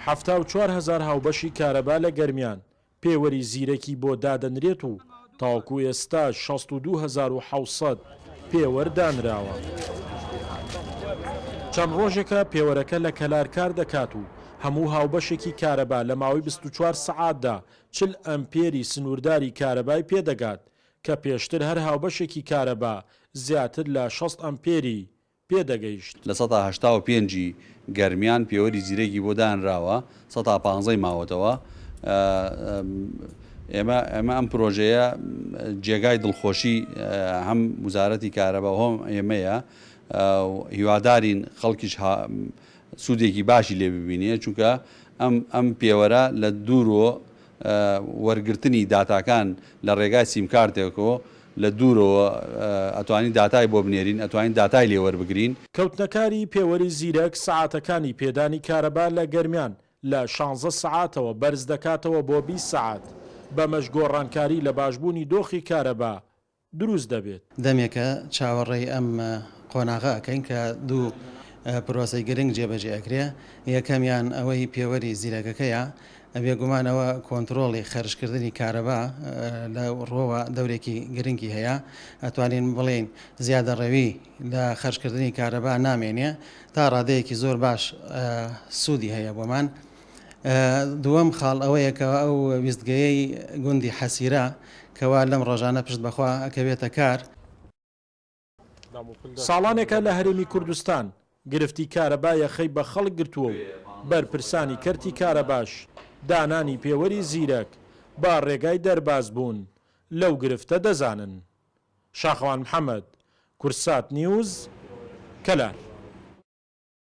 74,000 هاوبەشی کارەبا لە گەرمیان پێوەری زیرەکی بۆ دادەنرێت و تاوەکو ئێستا 62,700 پێوەەر دانراوە. چەند ڕۆژێکە پێوەرەکە لە کەلارکار دەکات و هەموو هاوبەشێکی کارەبا لە ماوەی 24 سەعاتدا 40 ئەمپێری سنوورداری کارەبای پێدەگات کە پێشتر هەر هاوبەشێکی کارەبا زیاتر لە 60 ئەمپێری پێدەگەیشت. لە 185 گەرمیان پێوەری زیرەکی بۆ دانراوە 115 ماوەتەوە. ئێمە ئەم پرۆژەیە جێگای دڵخۆشی هەم وزارەتی کارەبا و هەم ئێمەیە هیوادارین خەڵکیش سوودێکی باشی لێ ببینێ چونکە ئەم پێوەرە لە دوورەوە وەرگرتنی داتاکان لە ڕێگای سیمکارتێکەوە لە دوورەوە ئەتوانین داتای بۆ بنێرین ئەتوانین داتای لێوەربگرین. کەوتنەکاری پێوەری زیرەک سەعاتەکانی پێدانی کارەبا لە گەرمیان لە 16 سەعاتەوە بەرز دەکاتەوە بۆ 20 سەعات بەمەش گۆڕانکاری لە باشبوونی دۆخی کارەبا دروست دەبێت. دەمێکە چاوەڕێی ئەم قۆناغا ئەکەین کە دوو پرۆسەی گرنگ جێبەجێ ئەکرێ. یەکەمیان ئەوەی پێوەری زیرەکەکەیە بێگومانەوە کۆنتترۆڵی خەرشکردنی کارەبا لە ڕۆوە دەورێکی گرنگی هەیە ئەتوانین بڵێن زیادە ڕێوی لە خەرشکردنی کارەبا نامێنێ تا ڕادەیەکی زۆر باش سوودی هەیە بۆمان. دووەم خاڵ ئەوەیەکەوە ئەو ویستگەیەی گوندی حەسیرە کەوا لەم ڕۆژانە پشت بەخوا ئەکەوێتە کار. ساڵانێکە لە هەرێمی کوردستان گرفتی کارەبا یەخەی بە خەڵک گرتووە و بەرپرسانی کەرتی کارەباش دانانی پێوەری زیرەک با ڕێگای دەرباز بوون لەو گرفتە دەزانن. شاخەوان محەممەد، کورسات نیوز، کەلان.